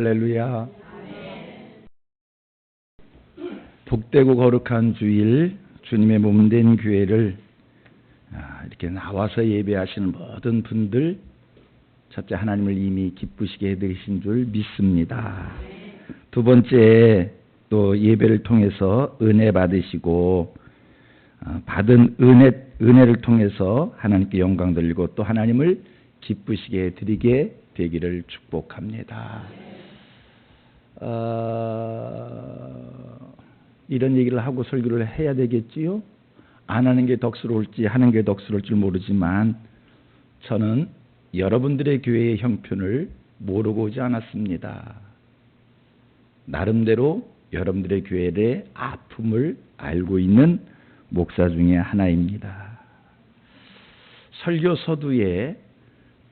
할렐루야. 복되고 거룩한 주일, 주님의 몸된 교회를 이렇게 나와서 예배하시는 모든 분들, 첫째 하나님을 이미 기쁘시게 해드리신 줄 믿습니다. 두 번째, 또 예배를 통해서 은혜 받으시고 받은 은혜를 통해서 하나님께 영광 돌리고 또 하나님을 기쁘시게 해드리게 되기를 축복합니다. 이런 얘기를 하고 설교를 해야 되겠지요? 안 하는 게 덕스러울지 하는 게 덕스러울지 모르지만 저는 여러분들의 교회의 형편을 모르고 오지 않았습니다. 나름대로 여러분들의 교회의 아픔을 알고 있는 목사 중에 하나입니다. 설교 서두에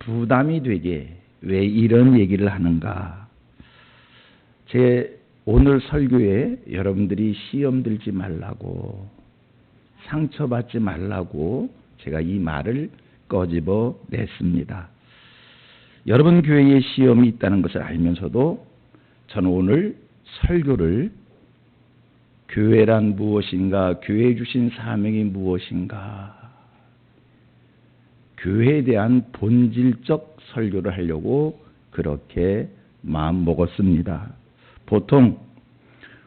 부담이 되게 왜 이런 얘기를 하는가? 제 오늘 설교에 여러분들이 시험 들지 말라고, 상처받지 말라고 제가 이 말을 꺼집어 냈습니다. 여러분 교회에 시험이 있다는 것을 알면서도 저는 오늘 설교를 교회란 무엇인가, 교회에 주신 사명이 무엇인가, 교회에 대한 본질적 설교를 하려고 그렇게 마음 먹었습니다. 보통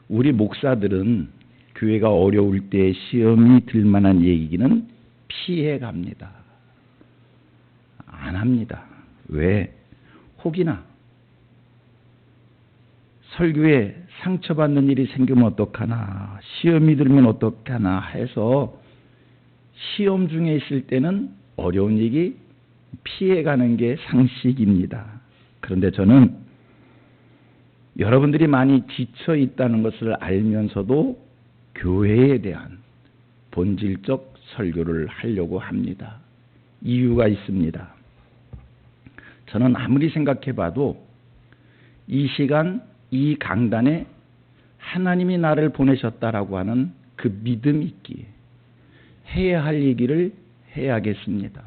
우리 목사들은 교회가 어려울 때 시험이 들 만한 얘기는 피해 갑니다. 안 합니다. 왜? 혹이나 설교에 상처받는 일이 생기면 어떡하나, 시험이 들면 어떡하나 해서 시험 중에 있을 때는 어려운 얘기 피해가는 게 상식입니다. 그런데 저는 여러분들이 많이 지쳐 있다는 것을 알면서도 교회에 대한 본질적 설교를 하려고 합니다. 이유가 있습니다. 저는 아무리 생각해봐도 이 시간, 이 강단에 하나님이 나를 보내셨다라고 하는 그 믿음이 있기에 해야 할 얘기를 해야겠습니다.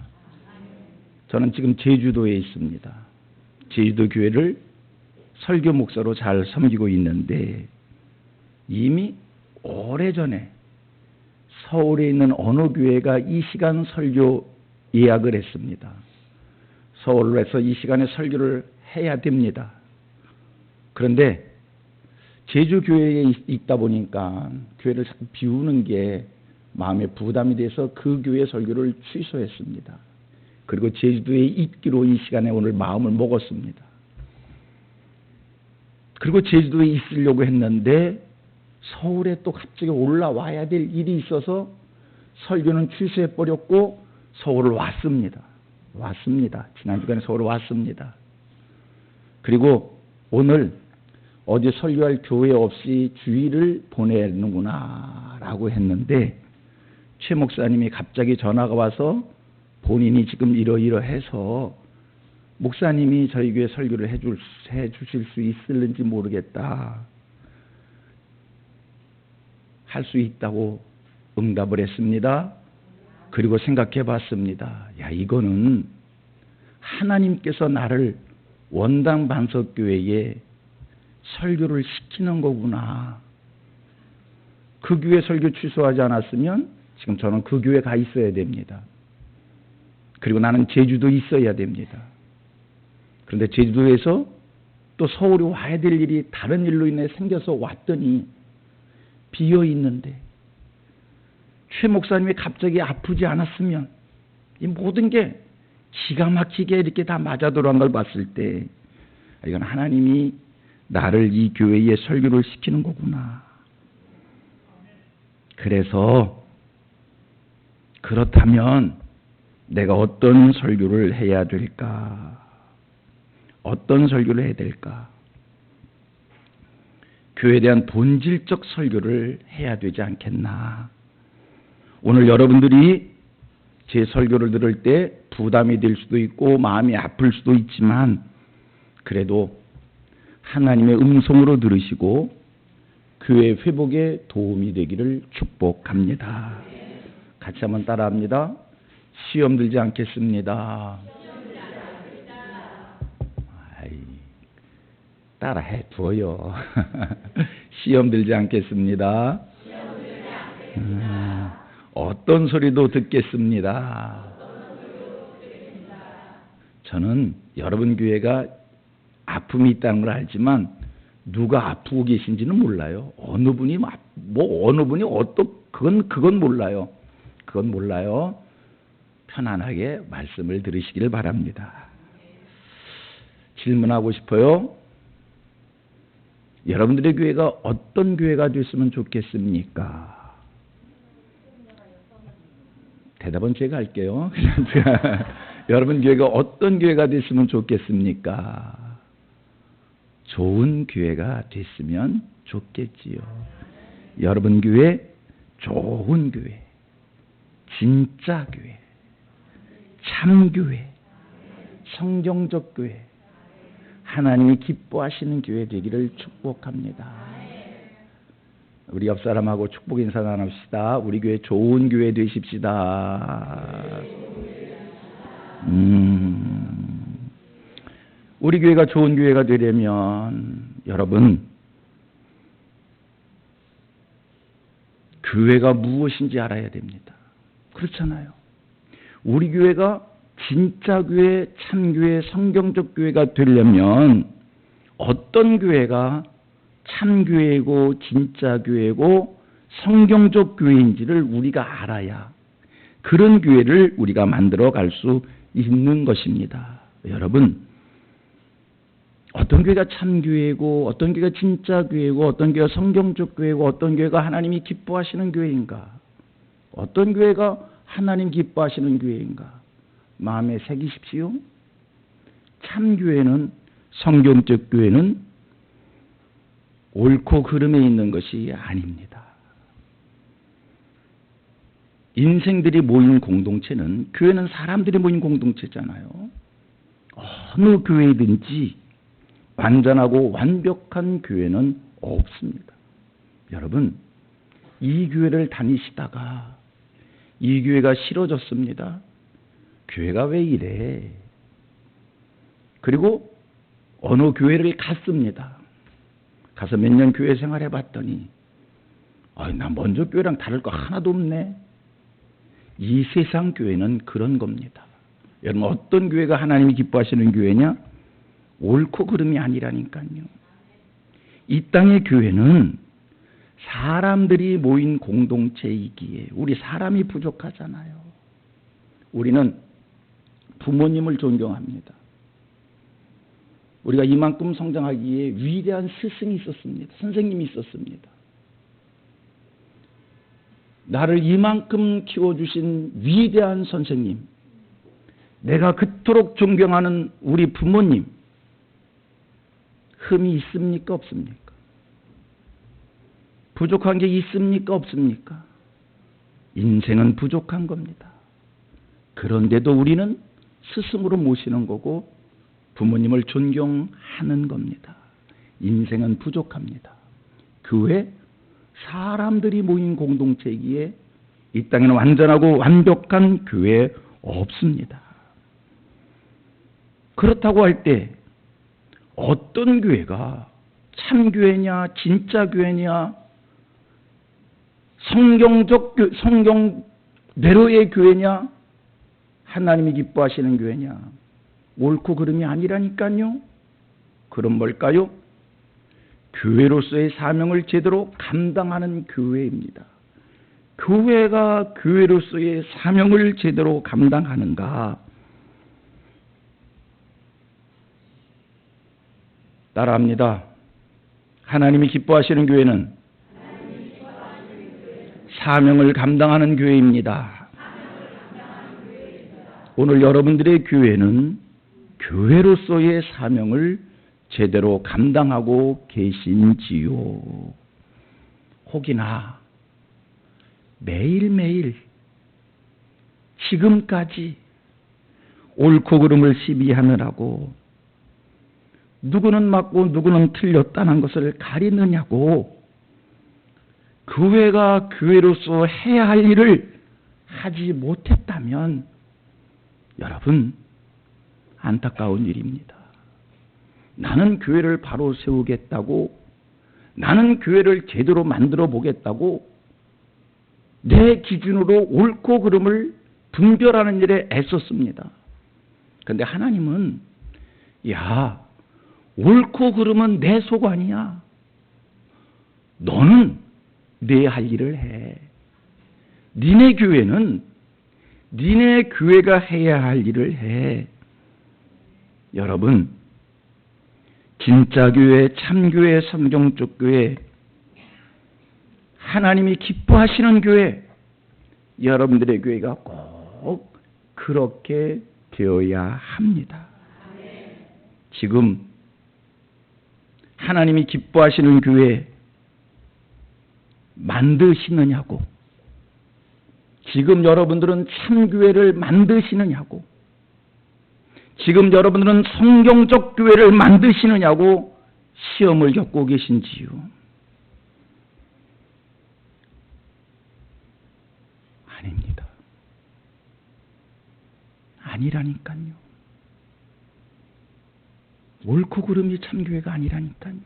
저는 지금 제주도에 있습니다. 제주도 교회를 설교 목사로 잘 섬기고 있는데 이미 오래전에 서울에 있는 어느 교회가 이 시간 설교 예약을 했습니다. 서울로 해서 이 시간에 설교를 해야 됩니다. 그런데 제주 교회에 있다 보니까 교회를 비우는 게 마음에 부담이 돼서 그 교회 설교를 취소했습니다. 그리고 제주도에 있기로 이 시간에 오늘 마음을 먹었습니다. 그리고 제주도에 있으려고 했는데 서울에 또 갑자기 올라와야 될 일이 있어서 설교는 취소해버렸고 서울을 왔습니다. 지난 주간에 서울 왔습니다. 그리고 오늘 어디 설교할 교회 없이 주일을 보내는구나 라고 했는데 최 목사님이 갑자기 전화가 와서 본인이 지금 이러이러해서 목사님이 저희 교회 설교를 해주실 수 있을는지 모르겠다. 할 수 있다고 응답을 했습니다. 그리고 생각해 봤습니다. 야, 이거는 하나님께서 나를 원당 반석교회에 설교를 시키는 거구나. 그 교회 설교 취소하지 않았으면 지금 저는 그 교회 가 있어야 됩니다. 그리고 나는 제주도 있어야 됩니다. 그런데 제주도에서 또 서울에 와야 될 일이 다른 일로 인해 생겨서 왔더니 비어 있는데 최 목사님이 갑자기 아프지 않았으면 이 모든 게 기가 막히게 이렇게 다 맞아 들어간 걸 봤을 때 이건 하나님이 나를 이 교회에 설교를 시키는 거구나. 그래서 그렇다면 내가 어떤 설교를 해야 될까? 어떤 설교를 해야 될까? 교회에 대한 본질적 설교를 해야 되지 않겠나? 오늘 여러분들이 제 설교를 들을 때 부담이 될 수도 있고 마음이 아플 수도 있지만 그래도 하나님의 음성으로 들으시고 교회 회복에 도움이 되기를 축복합니다. 같이 한번 따라합니다. 시험 들지 않겠습니다. 따라해 두어요. 시험 들지 않겠습니다. 어떤 소리도 듣겠습니다. 저는 여러분 교회가 아픔이 있다는 걸 알지만 누가 아프고 계신지는 몰라요. 어느 분이 그건 몰라요. 그건 몰라요. 편안하게 말씀을 들으시기를 바랍니다. 질문하고 싶어요. 여러분들의 교회가 어떤 교회가 됐으면 좋겠습니까? 대답은 제가 할게요. 여러분 교회가 어떤 교회가 됐으면 좋겠습니까? 좋은 교회가 됐으면 좋겠지요. 여러분 교회 좋은 교회, 진짜 교회, 참교회, 성경적 교회, 하나님이 기뻐하시는 교회 되기를 축복합니다. 우리 옆 사람하고 축복 인사 나눕시다. 우리 교회 좋은 교회 되십시다. 우리 교회가 좋은 교회가 되려면 여러분 교회가 무엇인지 알아야 됩니다. 그렇잖아요. 우리 교회가 진짜 교회, 참교회, 성경적 교회가 되려면 어떤 교회가 참교회고 진짜 교회고 성경적 교회인지를 우리가 알아야 그런 교회를 우리가 만들어 갈 수 있는 것입니다. 여러분, 어떤 교회가 참교회고 어떤 교회가 진짜 교회고 어떤 교회가 성경적 교회고 어떤 교회가 하나님이 기뻐하시는 교회인가? 어떤 교회가 하나님 기뻐하시는 교회인가? 마음에 새기십시오. 참교회는, 성경적 교회는 옳고 그름에 있는 것이 아닙니다. 인생들이 모인 공동체는, 교회는 사람들이 모인 공동체잖아요. 어느 교회든지 완전하고 완벽한 교회는 없습니다. 여러분, 이 교회를 다니시다가 이 교회가 싫어졌습니다. 교회가 왜 이래? 그리고 어느 교회를 갔습니다. 가서 몇 년 교회 생활해 봤더니 나 먼저 교회랑 다를 거 하나도 없네. 이 세상 교회는 그런 겁니다. 여러분, 어떤 교회가 하나님이 기뻐하시는 교회냐? 옳고 그름이 아니라니까요. 이 땅의 교회는 사람들이 모인 공동체이기에 우리 사람이 부족하잖아요. 우리는 부모님을 존경합니다. 우리가 이만큼 성장하기에 위대한 스승이 있었습니다. 선생님이 있었습니다. 나를 이만큼 키워주신 위대한 선생님, 내가 그토록 존경하는 우리 부모님, 흠이 있습니까? 없습니까? 부족한 게 있습니까? 없습니까? 인생은 부족한 겁니다. 그런데도 우리는 스승으로 모시는 거고 부모님을 존경하는 겁니다. 인생은 부족합니다. 교회, 사람들이 모인 공동체이기에 이 땅에는 완전하고 완벽한 교회 없습니다. 그렇다고 할 때 어떤 교회가 참교회냐, 진짜 교회냐, 성경대로의 교회냐, 하나님이 기뻐하시는 교회냐, 옳고 그름이 아니라니까요. 그럼 뭘까요? 교회로서의 사명을 제대로 감당하는 교회입니다. 교회가 교회로서의 사명을 제대로 감당하는가? 따라합니다. 하나님이 기뻐하시는 교회는 사명을 감당하는 교회입니다. 오늘 여러분들의 교회는 교회로서의 사명을 제대로 감당하고 계신지요? 혹이나 매일매일 지금까지 옳고 그름을 시비하느라고 누구는 맞고 누구는 틀렸다는 것을 가리느냐고 교회가 교회로서 해야 할 일을 하지 못했다면 여러분, 안타까운 일입니다. 나는 교회를 바로 세우겠다고, 나는 교회를 제대로 만들어 보겠다고 내 기준으로 옳고 그름을 분별하는 일에 애썼습니다. 그런데 하나님은 야, 옳고 그름은 내 소관이야. 너는 내 할 일을 해. 니네 교회는 니네 교회가 해야 할 일을 해. 여러분, 진짜 교회, 참교회, 성경적 교회, 하나님이 기뻐하시는 교회, 여러분들의 교회가 꼭 그렇게 되어야 합니다. 지금 하나님이 기뻐하시는 교회 만드시느냐고, 지금 여러분들은 참교회를 만드시느냐고, 지금 여러분들은 성경적 교회를 만드시느냐고 시험을 겪고 계신지요? 아닙니다. 아니라니까요. 옳고 그름이 참교회가 아니라니까요.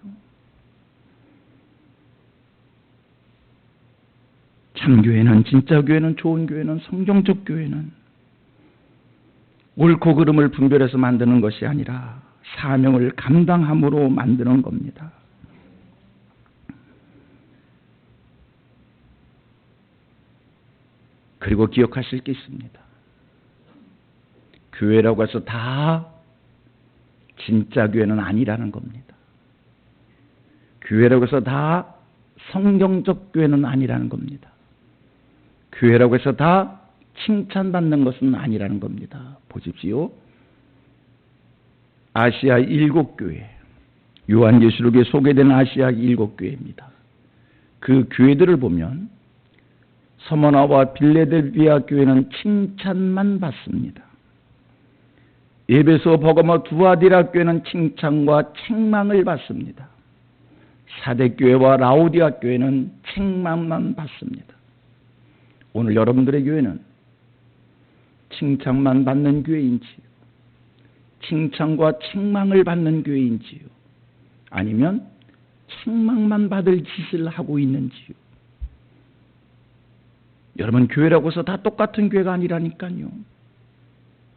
참교회는, 진짜 교회는, 좋은 교회는, 성경적 교회는 옳고 그름을 분별해서 만드는 것이 아니라 사명을 감당함으로 만드는 겁니다. 그리고 기억하실 게 있습니다. 교회라고 해서 다 진짜 교회는 아니라는 겁니다. 교회라고 해서 다 성경적 교회는 아니라는 겁니다. 교회라고 해서 다 칭찬받는 것은 아니라는 겁니다. 보십시오. 아시아 7교회, 요한계시록에 소개된 아시아 7교회입니다. 그 교회들을 보면 서머나와 빌레델비아 교회는 칭찬만 받습니다. 에베소, 버가모, 두아디라 교회는 칭찬과 책망을 받습니다. 사대교회와 라오디아 교회는 책망만 받습니다. 오늘 여러분들의 교회는 칭찬만 받는 교회인지요? 칭찬과 책망을 받는 교회인지요? 아니면 책망만 받을 짓을 하고 있는지요? 여러분, 교회라고 해서 다 똑같은 교회가 아니라니까요.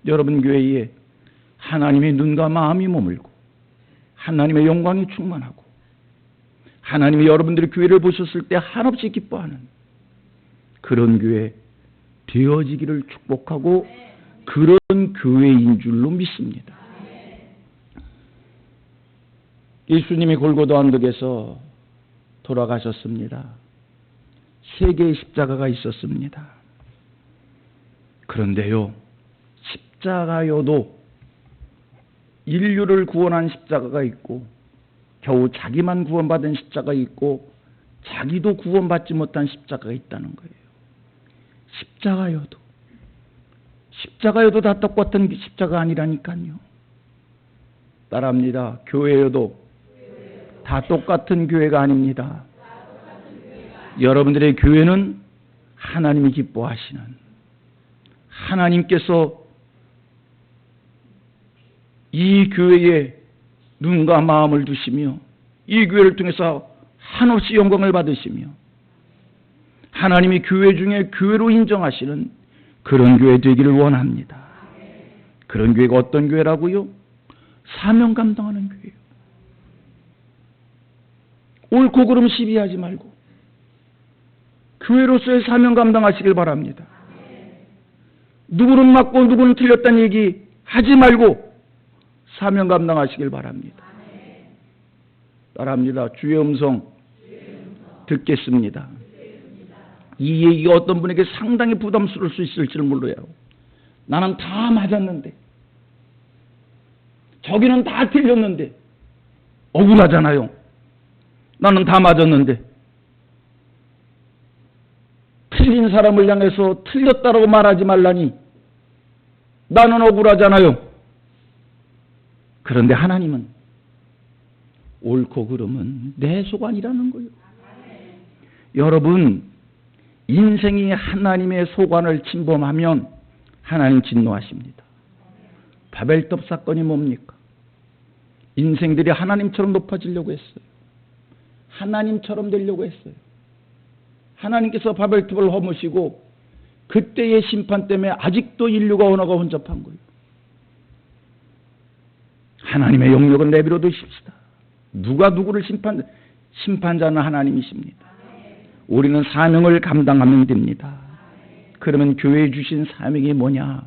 여러분 교회에 하나님의 눈과 마음이 머물고 하나님의 영광이 충만하고 하나님이 여러분들의 교회를 보셨을 때 한없이 기뻐하는 그런 교회 되어지기를 축복하고 그런 교회인 줄로 믿습니다. 예수님이 골고다 언덕에서 돌아가셨습니다. 3개의 십자가가 있었습니다. 그런데요, 십자가여도 인류를 구원한 십자가가 있고 겨우 자기만 구원받은 십자가가 있고 자기도 구원받지 못한 십자가가 있다는 거예요. 십자가여도 다 똑같은 십자가 아니라니까요. 따라합니다. 교회여도 다 똑같은 교회가 아닙니다. 여러분들의 교회는 하나님이 기뻐하시는, 하나님께서 이 교회에 눈과 마음을 두시며 이 교회를 통해서 한없이 영광을 받으시며 하나님이 교회 중에 교회로 인정하시는 그런 교회 되기를 원합니다. 그런 교회가 어떤 교회라고요? 사명 감당하는 교회예요. 옳고 그름 시비하지 말고 교회로서의 사명 감당하시길 바랍니다. 누구는 맞고 누구는 틀렸다는 얘기 하지 말고 사명 감당하시길 바랍니다. 따라합니다. 주의 음성 듣겠습니다. 이 얘기가 어떤 분에게 상당히 부담스러울 수 있을지를 몰라요. 나는 다 맞았는데, 저기는 다 틀렸는데 억울하잖아요. 나는 다 맞았는데 틀린 사람을 향해서 틀렸다라고 말하지 말라니 나는 억울하잖아요. 그런데 하나님은 옳고 그름은 내 소관이라는 거예요. 여러분, 인생이 하나님의 소관을 침범하면 하나님 진노하십니다. 바벨탑 사건이 뭡니까? 인생들이 하나님처럼 높아지려고 했어요. 하나님처럼 되려고 했어요. 하나님께서 바벨탑을 허무시고 그때의 심판 때문에 아직도 인류가 언어가 혼잡한 거예요. 하나님의 영역은 내버려 두십시다. 누가 누구를 심판자는 하나님이십니다. 우리는 사명을 감당하면 됩니다. 그러면 교회에 주신 사명이 뭐냐?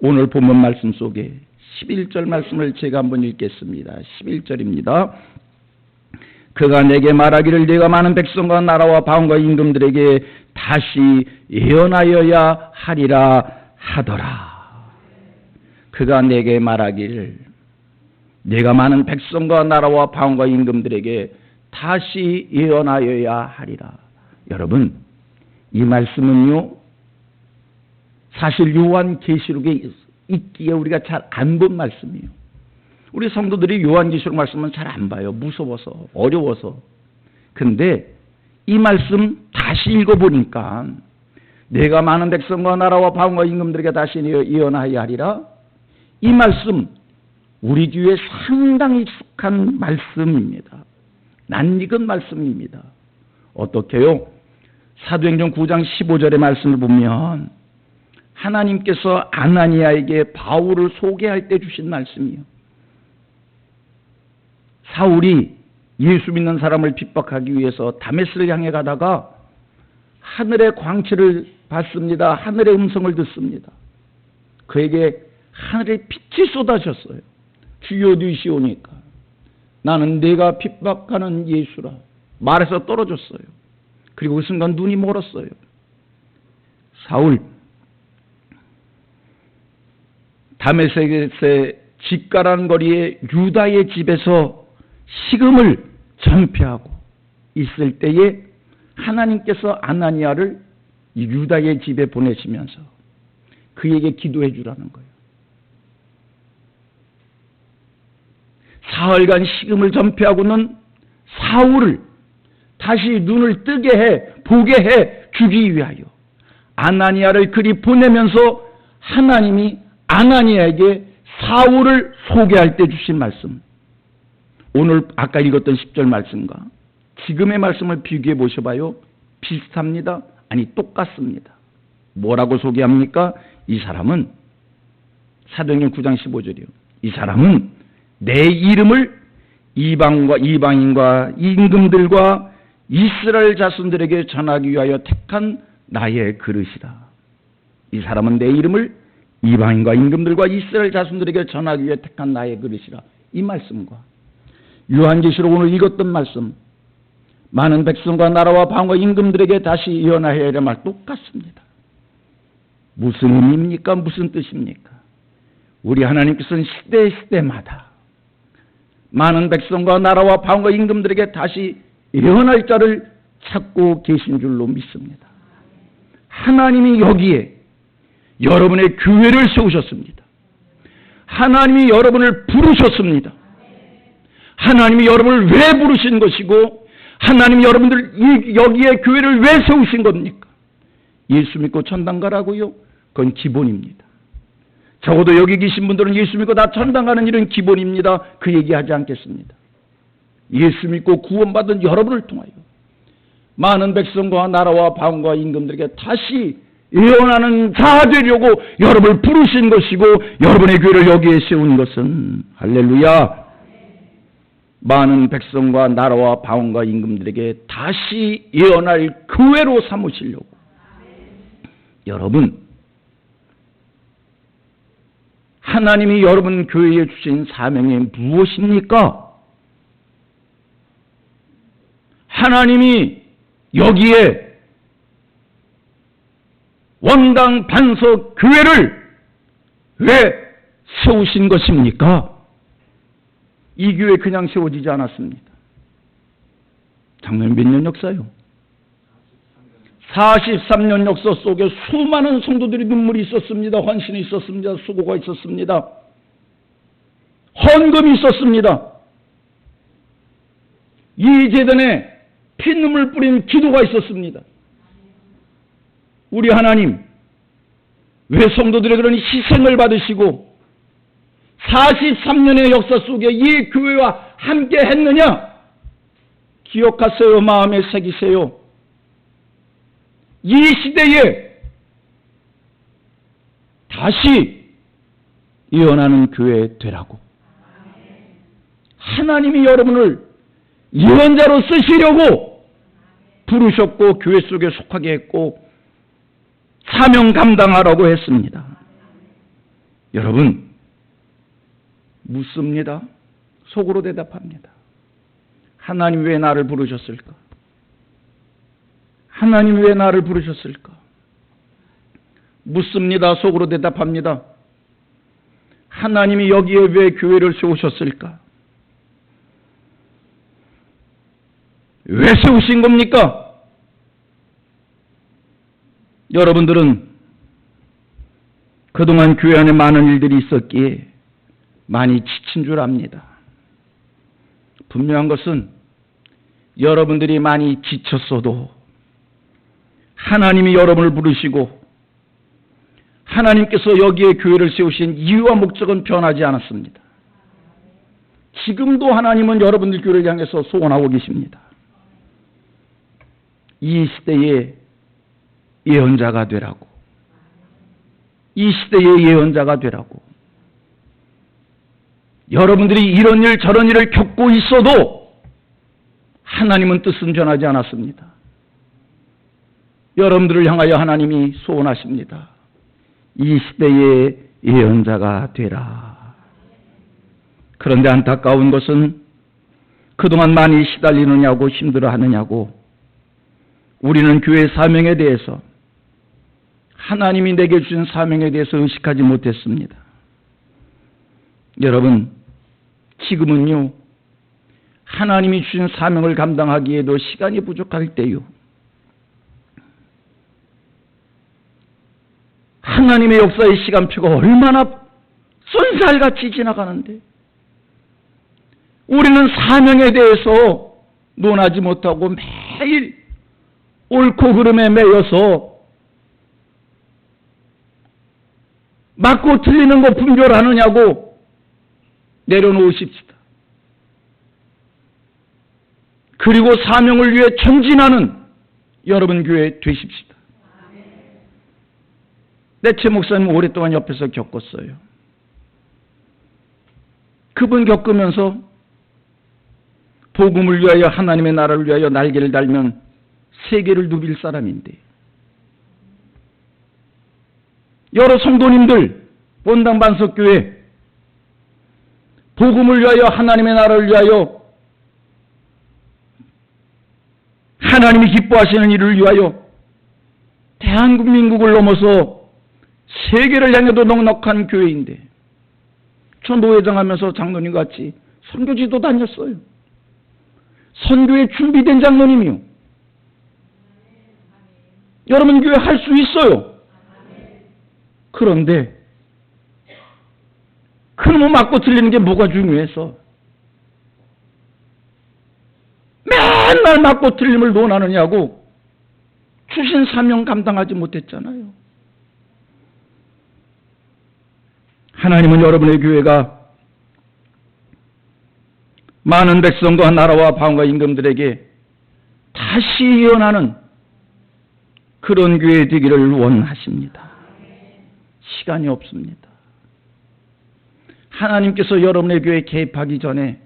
오늘 본문 말씀 속에 11절 말씀을 제가 한번 읽겠습니다. 11절입니다. 그가 내게 말하기를 네가 많은 백성과 나라와 방언과 임금들에게 다시 예언하여야 하리라 하더라. 그가 내게 말하기를 네가 많은 백성과 나라와 방언과 임금들에게 다시 예언하여야 하리라. 여러분, 이 말씀은요, 사실 요한계시록에 있기에 우리가 잘 안 본 말씀이에요. 우리 성도들이 요한계시록 말씀은 잘 안 봐요. 무서워서, 어려워서. 근데 이 말씀 다시 읽어보니까 내가 많은 백성과 나라와 방언과 임금들에게 다시 예언하여야 하리라. 이 말씀 우리 교회에 상당히 익숙한 말씀입니다. 낯익은 말씀입니다. 어떻게요? 사도행전 9장 15절의 말씀을 보면 하나님께서 아나니아에게 바울을 소개할 때 주신 말씀이에요. 사울이 예수 믿는 사람을 핍박하기 위해서 다메스를 향해 가다가 하늘의 광채를 봤습니다. 하늘의 음성을 듣습니다. 그에게 하늘의 빛이 쏟아졌어요. 주여 되시오니까 나는 내가 핍박하는 예수라 말에서 떨어졌어요. 그리고 그 순간 눈이 멀었어요. 사울 다메섹의 집가라는 거리에 유다의 집에서 식음을 전폐하고 있을 때에 하나님께서 아나니아를 유다의 집에 보내시면서 그에게 기도해 주라는 거예요. 사흘간 식음을 전폐하고는 사울을 다시 눈을 뜨게 해 보게 해 주기 위하여 아나니아를 그리 보내면서 하나님이 아나니아에게 사울을 소개할 때 주신 말씀, 오늘 아까 읽었던 10절 말씀과 지금의 말씀을 비교해 보셔봐요. 비슷합니다. 아니 똑같습니다. 뭐라고 소개합니까? 이 사람은 사도행전 9장 15절이요. 이 사람은 내 이름을 이방인과 임금들과 이스라엘 자손들에게 전하기 위하여 택한 나의 그릇이다. 이 사람은 내 이름을 이방인과 임금들과 이스라엘 자손들에게 전하기 위해 택한 나의 그릇이라. 이 말씀과 요한계시록 오늘 읽었던 말씀, 많은 백성과 나라와 방언과 임금들에게 다시 예언하여야 할 말 똑같습니다. 무슨 의미입니까? 무슨 뜻입니까? 우리 하나님께서는 시대마다 많은 백성과 나라와 방언과 임금들에게 다시 예언할 자를 찾고 계신 줄로 믿습니다. 하나님이 여기에 여러분의 교회를 세우셨습니다. 하나님이 여러분을 부르셨습니다. 하나님이 여러분을 왜 부르신 것이고 하나님이 여러분들 여기에 교회를 왜 세우신 겁니까? 예수 믿고 천당 가라고요? 그건 기본입니다. 적어도 여기 계신 분들은 예수 믿고 다 천당 가는 일은 기본입니다. 그 얘기하지 않겠습니다. 예수 믿고 구원받은 여러분을 통하여 많은 백성과 나라와 방언과 임금들에게 다시 예언하는 자 되려고 여러분을 부르신 것이고 여러분의 교회를 여기에 세운 것은 할렐루야, 많은 백성과 나라와 방언과 임금들에게 다시 예언할 교회로 삼으시려고. 여러분, 하나님이 여러분 교회에 주신 사명이 무엇입니까? 하나님이 여기에 원당 반석 교회를 왜 세우신 것입니까? 이 교회 그냥 세워지지 않았습니다. 작년 몇 년 역사요? 43년 역사 속에 수많은 성도들이 눈물이 있었습니다. 헌신이 있었습니다. 수고가 있었습니다. 헌금이 있었습니다. 이 재단에 피눈물 뿌린 기도가 있었습니다. 우리 하나님, 왜 성도들의 그런 희생을 받으시고 43년의 역사 속에 이 교회와 함께 했느냐? 기억하세요. 마음에 새기세요. 이 시대에 다시 예언하는 교회 되라고. 하나님이 여러분을 예언자로 쓰시려고 부르셨고 교회 속에 속하게 했고 사명 감당하라고 했습니다. 여러분 묻습니다. 속으로 대답합니다. 하나님 왜 나를 부르셨을까? 하나님 왜 나를 부르셨을까? 묻습니다. 속으로 대답합니다. 하나님이 여기에 왜 교회를 세우셨을까? 왜 세우신 겁니까? 여러분들은 그동안 교회 안에 많은 일들이 있었기에 많이 지친 줄 압니다. 분명한 것은 여러분들이 많이 지쳤어도 하나님이 여러분을 부르시고 하나님께서 여기에 교회를 세우신 이유와 목적은 변하지 않았습니다. 지금도 하나님은 여러분들 교회를 향해서 소원하고 계십니다. 이 시대의 예언자가 되라고. 이 시대의 예언자가 되라고. 여러분들이 이런 일 저런 일을 겪고 있어도 하나님은 뜻은 변하지 않았습니다. 여러분들을 향하여 하나님이 소원하십니다. 이 시대의 예언자가 되라. 그런데 안타까운 것은 그동안 많이 시달리느냐고 힘들어하느냐고 우리는 교회 사명에 대해서 하나님이 내게 주신 사명에 대해서 의식하지 못했습니다. 여러분 지금은요 하나님이 주신 사명을 감당하기에도 시간이 부족할 때요 하나님의 역사의 시간표가 얼마나 쏜살같이 지나가는데 우리는 사명에 대해서 논하지 못하고 매일 옳고 흐름에 매여서 맞고 틀리는 거 분별하느냐고 내려놓으십시다. 그리고 사명을 위해 전진하는 여러분 교회 되십시다. 내채 목사님 오랫동안 옆에서 겪었어요. 그분 겪으면서 복음을 위하여 하나님의 나라를 위하여 날개를 달면 세계를 누빌 사람인데 여러 성도님들 본당 반석교회 복음을 위하여 하나님의 나라를 위하여 하나님이 기뻐하시는 일을 위하여 대한민국을 넘어서 세계를 향해도 넉넉한 교회인데 저 노회장 하면서 장로님 같이 선교지도 다녔어요. 선교에 준비된 장로님이요. 여러분 교회 할 수 있어요. 그런데 그놈을 맞고 틀리는 게 뭐가 중요해서 맨날 맞고 틀림을 논하느냐고 주신 사명 감당하지 못했잖아요. 하나님은 여러분의 교회가 많은 백성과 나라와 방과 임금들에게 다시 예언하는 그런 교회 되기를 원하십니다. 시간이 없습니다. 하나님께서 여러분의 교회에 개입하기 전에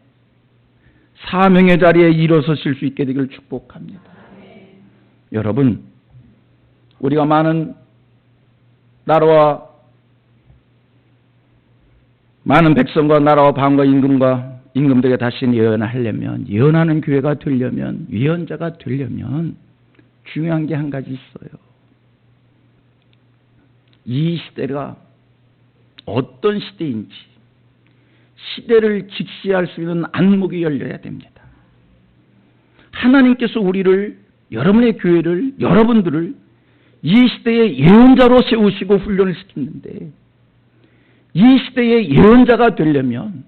사명의 자리에 일어서실 수 있게 되기를 축복합니다. 여러분, 우리가 많은 나라와 많은 백성과 나라와 방과 임금들에게 다시 예언을 하려면, 예언하는 교회가 되려면, 예언자가 되려면 중요한 게 한 가지 있어요. 이 시대가 어떤 시대인지 시대를 직시할 수 있는 안목이 열려야 됩니다. 하나님께서 우리를, 여러분의 교회를, 여러분들을 이 시대의 예언자로 세우시고 훈련을 시키는데 이 시대의 예언자가 되려면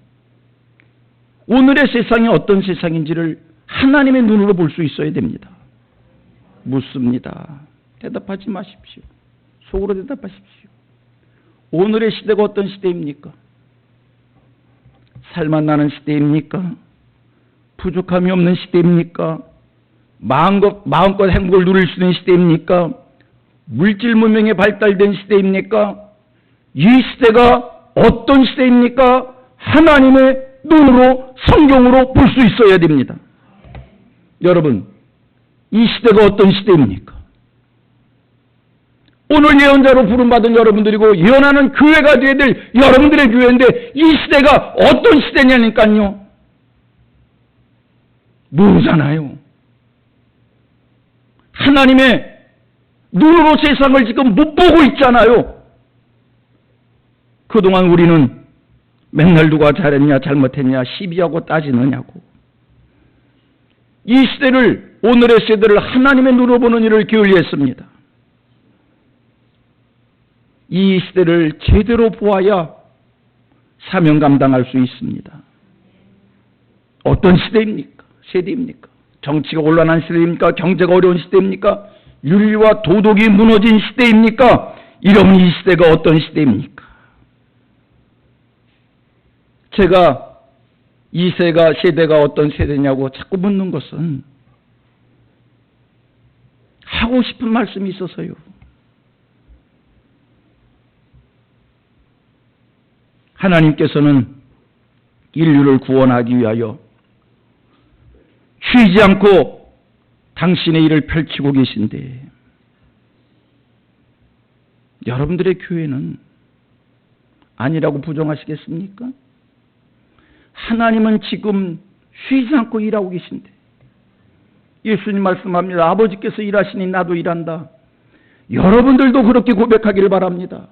오늘의 세상이 어떤 세상인지를 하나님의 눈으로 볼 수 있어야 됩니다. 묻습니다. 대답하지 마십시오. 속으로 대답하십시오. 오늘의 시대가 어떤 시대입니까? 살만 나는 시대입니까? 부족함이 없는 시대입니까? 마음껏 행복을 누릴 수 있는 시대입니까? 물질 문명이 발달된 시대입니까? 이 시대가 어떤 시대입니까? 하나님의 눈으로 성경으로 볼 수 있어야 됩니다. 여러분, 이 시대가 어떤 시대입니까? 오늘 예언자로 부름받은 여러분들이고 예언하는 교회가 되어야 될 여러분들의 교회인데 이 시대가 어떤 시대냐니까요. 모르잖아요. 하나님의 눈으로 세상을 지금 못 보고 있잖아요. 그동안 우리는 맨날 누가 잘했냐 잘못했냐 시비하고 따지느냐고. 이 시대를, 오늘의 세대를 하나님의 눈으로 보는 일을 게을리했습니다. 이 시대를 제대로 보아야 사명 감당할 수 있습니다. 어떤 시대입니까? 세대입니까? 정치가 혼란한 시대입니까? 경제가 어려운 시대입니까? 윤리와 도덕이 무너진 시대입니까? 이러면 이 시대가 어떤 시대입니까? 제가 이 세대가 어떤 세대냐고 자꾸 묻는 것은 하고 싶은 말씀이 있어서요. 하나님께서는 인류를 구원하기 위하여 쉬지 않고 당신의 일을 펼치고 계신데 여러분들의 교회는 아니라고 부정하시겠습니까? 하나님은 지금 쉬지 않고 일하고 계신데 예수님 말씀합니다. 아버지께서 일하시니 나도 일한다. 여러분들도 그렇게 고백하기를 바랍니다.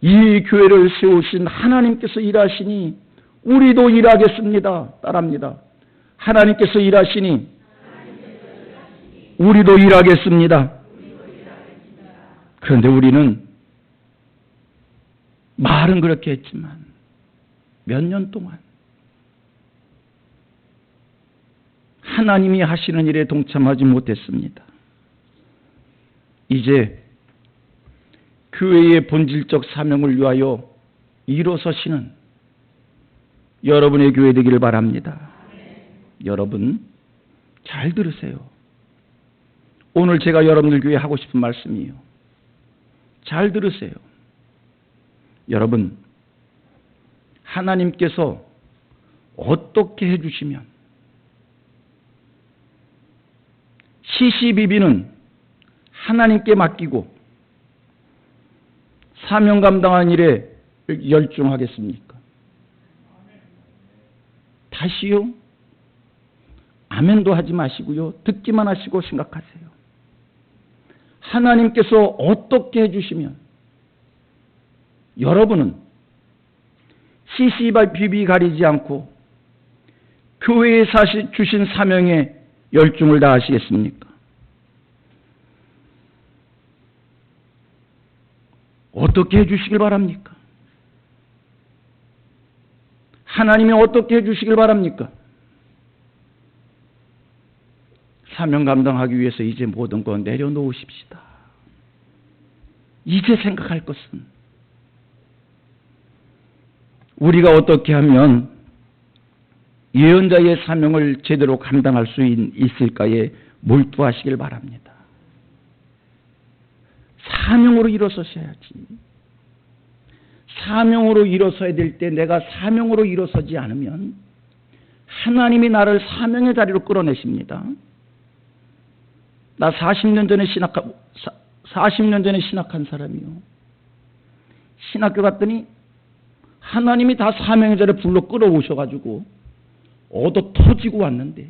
이 교회를 세우신 하나님께서 일하시니 우리도 일하겠습니다. 따라합니다. 하나님께서 일하시니 우리도 일하겠습니다. 그런데 우리는 말은 그렇게 했지만 몇 년 동안 하나님이 하시는 일에 동참하지 못했습니다. 이제 교회의 본질적 사명을 위하여 일어서시는 여러분의 교회 되기를 바랍니다. 여러분 잘 들으세요. 오늘 제가 여러분들 교회에 하고 싶은 말씀이에요. 잘 들으세요. 여러분, 하나님께서 어떻게 해주시면 시시비비는 하나님께 맡기고 사명 감당한 일에 열중하겠습니까? 다시요? 아멘도 하지 마시고요. 듣기만 하시고 생각하세요. 하나님께서 어떻게 해주시면 여러분은 시시비비 가리지 않고 교회에 주신 사명에 열중을 다하시겠습니까? 어떻게 해주시길 바랍니까? 하나님이 어떻게 해주시길 바랍니까? 사명 감당하기 위해서 이제 모든 거 내려놓으십시다. 이제 생각할 것은 우리가 어떻게 하면 예언자의 사명을 제대로 감당할 수 있을까에 몰두하시길 바랍니다. 사명으로 일어서셔야지. 사명으로 일어서야 될 때 내가 사명으로 일어서지 않으면 하나님이 나를 사명의 자리로 끌어내십니다. 나 40년 전에 신학한 사람이요. 신학교 갔더니 하나님이 다 사명의 자리에 불러 끌어오셔가지고 얻어 터지고 왔는데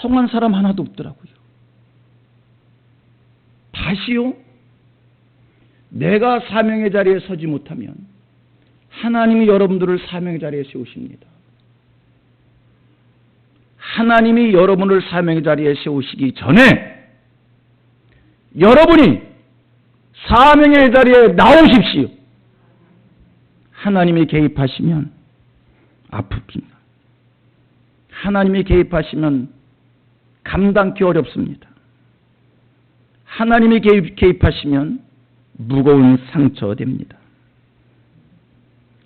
성한 사람 하나도 없더라고요. 다시요? 내가 사명의 자리에 서지 못하면 하나님이 여러분들을 사명의 자리에 세우십니다. 하나님이 여러분을 사명의 자리에 세우시기 전에 여러분이 사명의 자리에 나오십시오. 하나님이 개입하시면 아픕니다. 하나님이 개입하시면 감당기 어렵습니다. 하나님이 개입하시면 무거운 상처됩니다.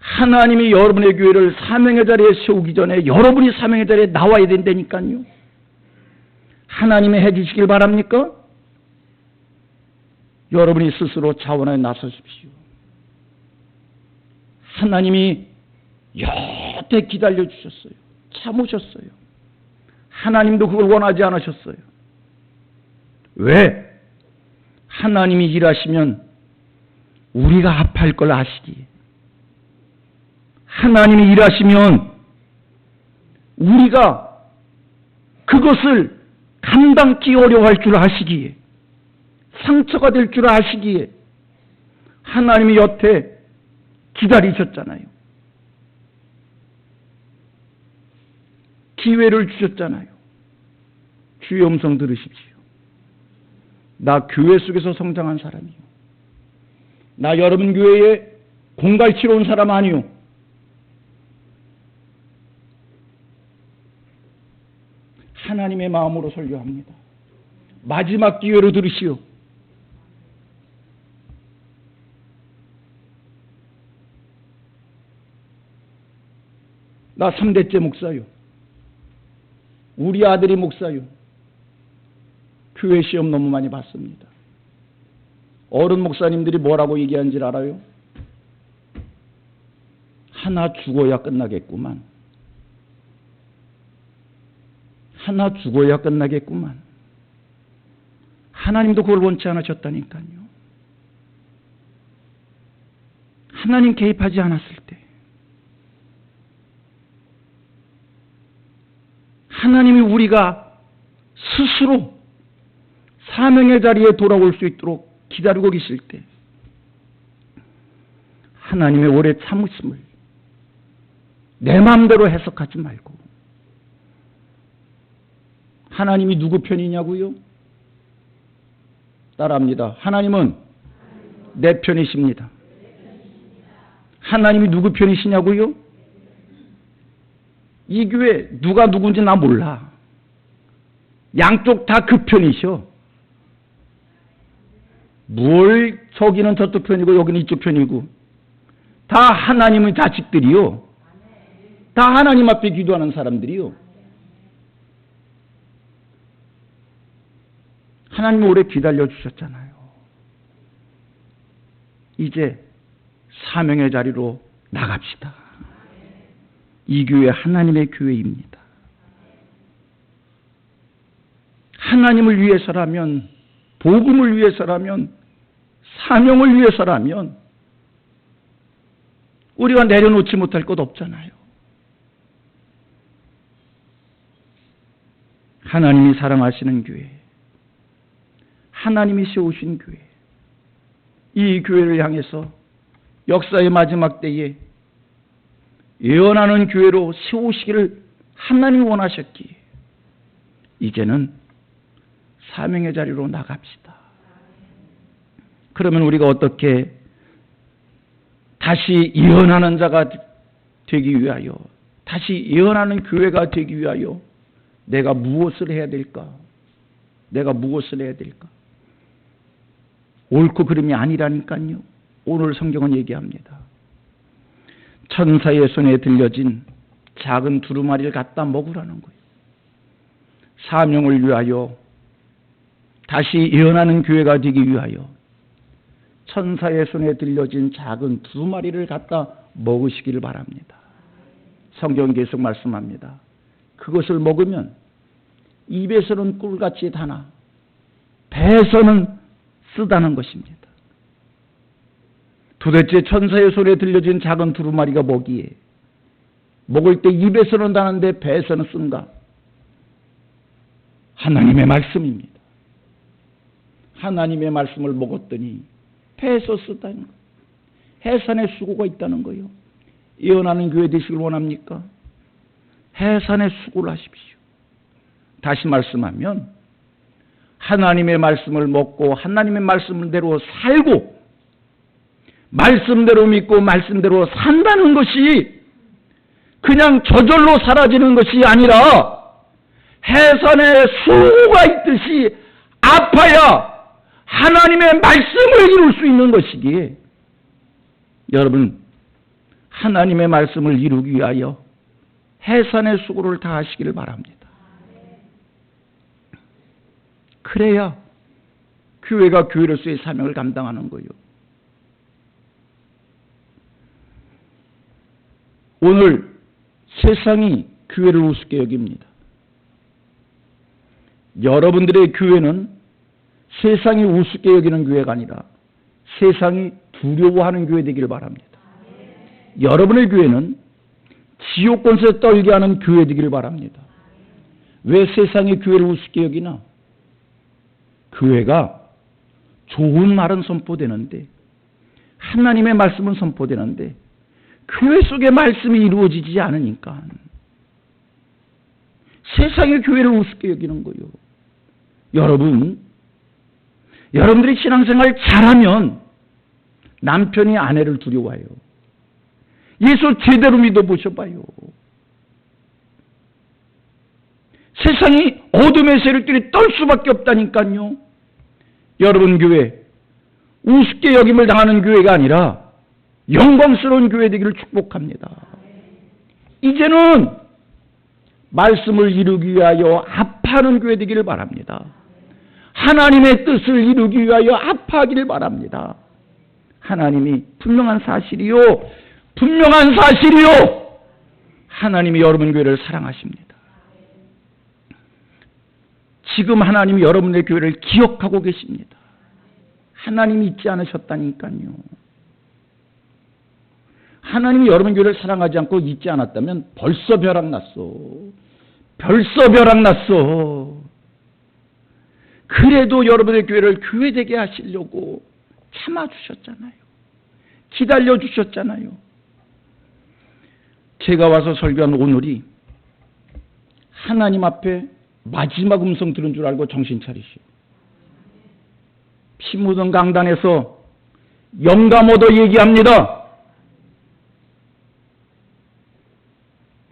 하나님이 여러분의 교회를 사명의 자리에 세우기 전에 여러분이 사명의 자리에 나와야 된다니까요. 하나님이 해주시길 바랍니까? 여러분이 스스로 자원하여 나서십시오. 하나님이 여태 기다려주셨어요. 참으셨어요. 하나님도 그걸 원하지 않으셨어요. 왜? 하나님이 일하시면 우리가 아파할 걸 아시기에, 하나님이 일하시면 우리가 그것을 감당기 어려워할 줄 아시기에, 상처가 될 줄 아시기에 하나님이 여태 기다리셨잖아요. 기회를 주셨잖아요. 주의 음성 들으십시오. 나 교회 속에서 성장한 사람이요. 나 여러분 교회에 공갈치러 온 사람 아니요. 하나님의 마음으로 설교합니다. 마지막 기회로 들으시오. 나 3대째 목사요. 우리 아들이 목사요. 교회 시험 너무 많이 봤습니다. 어른 목사님들이 뭐라고 얘기하는지 알아요? 하나 죽어야 끝나겠구만. 하나 죽어야 끝나겠구만. 하나님도 그걸 원치 않으셨다니까요. 하나님 개입하지 않았을 때, 하나님이 우리가 스스로 사명의 자리에 돌아올 수 있도록 기다리고 계실 때, 하나님의 오래 참으심을 내 마음대로 해석하지 말고, 하나님이 누구 편이냐고요? 따라합니다. 하나님은 내 편이십니다. 하나님이 누구 편이시냐고요? 이 교회 누가 누군지 나 몰라. 양쪽 다 그 편이셔. 뭘 저기는 저쪽 편이고 여기는 이쪽 편이고, 다 하나님의 자식들이요. 다 하나님 앞에 기도하는 사람들이요. 하나님이 오래 기다려주셨잖아요. 이제 사명의 자리로 나갑시다. 이 교회 하나님의 교회입니다. 하나님을 위해서라면, 복음을 위해서라면, 사명을 위해서라면 우리가 내려놓지 못할 것 없잖아요. 하나님이 사랑하시는 교회, 하나님이 세우신 교회, 이 교회를 향해서 역사의 마지막 때에 예언하는 교회로 세우시기를 하나님이 원하셨기에 이제는 사명의 자리로 나갑시다. 그러면 우리가 어떻게 다시 예언하는 자가 되기 위하여, 다시 예언하는 교회가 되기 위하여 내가 무엇을 해야 될까? 내가 무엇을 해야 될까? 옳고 그름이 아니라니까요. 오늘 성경은 얘기합니다. 천사의 손에 들려진 작은 두루마리를 갖다 먹으라는 거예요. 사명을 위하여, 다시 예언하는 교회가 되기 위하여 천사의 손에 들려진 작은 두루마리를 갖다 먹으시기를 바랍니다. 성경 계속 말씀합니다. 그것을 먹으면 입에서는 꿀같이 다나 배에서는 쓰다는 것입니다. 도대체 천사의 손에 들려진 작은 두루마리가 뭐기에 먹을 때 입에서는 다는데 배에서는 쓴가? 하나님의 말씀입니다. 하나님의 말씀을 먹었더니 배에서 쓰다는 거예요. 해산의 수고가 있다는 거예요. 예언하는 교회 되시길 원합니까? 해산의 수고를 하십시오. 다시 말씀하면 하나님의 말씀을 먹고 하나님의 말씀대로 살고 말씀대로 믿고 말씀대로 산다는 것이 그냥 저절로 사라지는 것이 아니라 해산의 수고가 있듯이 아파야 하나님의 말씀을 이룰 수 있는 것이기에, 여러분 하나님의 말씀을 이루기 위하여 해산의 수고를 다하시기를 바랍니다. 그래야 교회가 교회로서의 사명을 감당하는 거예요. 오늘 세상이 교회를 우습게 여깁니다. 여러분들의 교회는 세상이 우습게 여기는 교회가 아니라 세상이 두려워하는 교회 되기를 바랍니다. 여러분의 교회는 지옥 권세 떨게 하는 교회 되기를 바랍니다. 왜 세상이 교회를 우습게 여기나? 교회가 좋은 말은 선포되는데 하나님의 말씀은 선포되는데 교회 속의 말씀이 이루어지지 않으니까 세상의 교회를 우습게 여기는 거예요. 여러분들이 신앙생활 잘하면 남편이 아내를 두려워해요. 예수 제대로 믿어보셔봐요. 세상이 어둠의 세력들이 떨 수밖에 없다니까요. 여러분 교회 우습게 여김을 당하는 교회가 아니라 영광스러운 교회 되기를 축복합니다. 이제는 말씀을 이루기 위하여 합하는 교회 되기를 바랍니다. 하나님의 뜻을 이루기 위하여 합하기를 바랍니다. 하나님이 분명한 사실이요. 하나님이 여러분 교회를 사랑하십니다. 지금 하나님이 여러분의 교회를 기억하고 계십니다. 하나님이 잊지 않으셨다니까요. 하나님이 여러분 교회를 사랑하지 않고 잊지 않았다면 벌써 벼락 났어. 그래도 여러분의 교회를 교회되게 하시려고 참아주셨잖아요. 기다려주셨잖아요. 제가 와서 설교한 오늘이 하나님 앞에 마지막 음성 들은 줄 알고 정신 차리시오. 피 묻은 강단에서 영감 얻어 얘기합니다.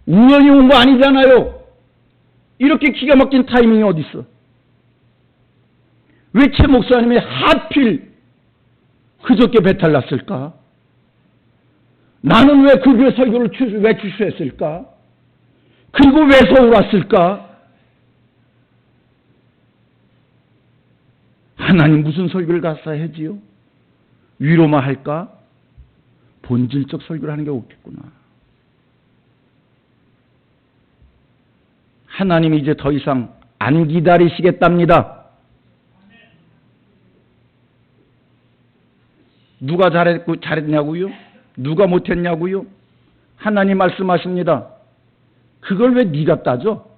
우연히 온 거 아니잖아요. 이렇게 기가 막힌 타이밍이 어디 있어? 왜 최 목사님이 하필 그저께 배탈 났을까? 나는 왜 그 교회 설교를 왜 취소했을까? 그리고 왜 서울 왔을까? 하나님 무슨 설교를 가서 해지요? 위로만 할까? 본질적 설교를 하는 게 없겠구나. 하나님이 이제 더 이상 안 기다리시겠답니다. 누가 잘했냐고요? 누가 못했냐고요? 하나님 말씀하십니다. 그걸 왜 네가 따져?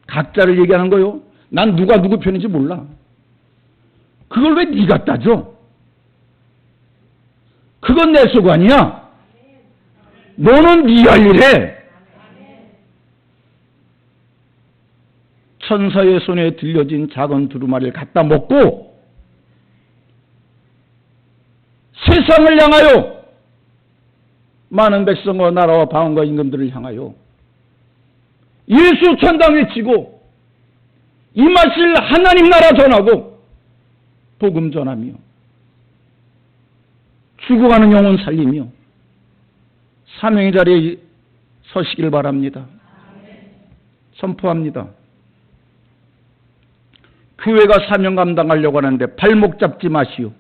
각자를 얘기하는 거요. 난 누가 누구 편인지 몰라. 그걸 왜 네가 따져? 그건 내 소관이야. 너는 네 할 일해. 천사의 손에 들려진 작은 두루마리를 갖다 먹고 세상을 향하여 많은 백성과 나라와 방언과 임금들을 향하여 예수 천당 외치고 임하실 하나님 나라 전하고 복음 전하며 죽어가는 영혼 살리며 사명의 자리에 서시길 바랍니다. 선포합니다. 교회가 사명 감당하려고 하는데 발목 잡지 마시오.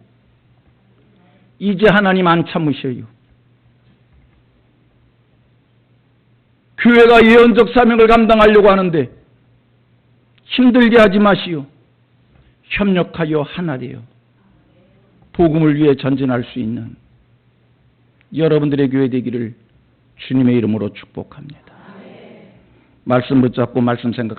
이제 하나님 안 참으셔요. 교회가 예언적 사명을 감당하려고 하는데 힘들게 하지 마시오. 협력하여 하나 되어 복음을 위해 전진할 수 있는 여러분들의 교회 되기를 주님의 이름으로 축복합니다. 말씀 붙잡고 말씀 생각합니다.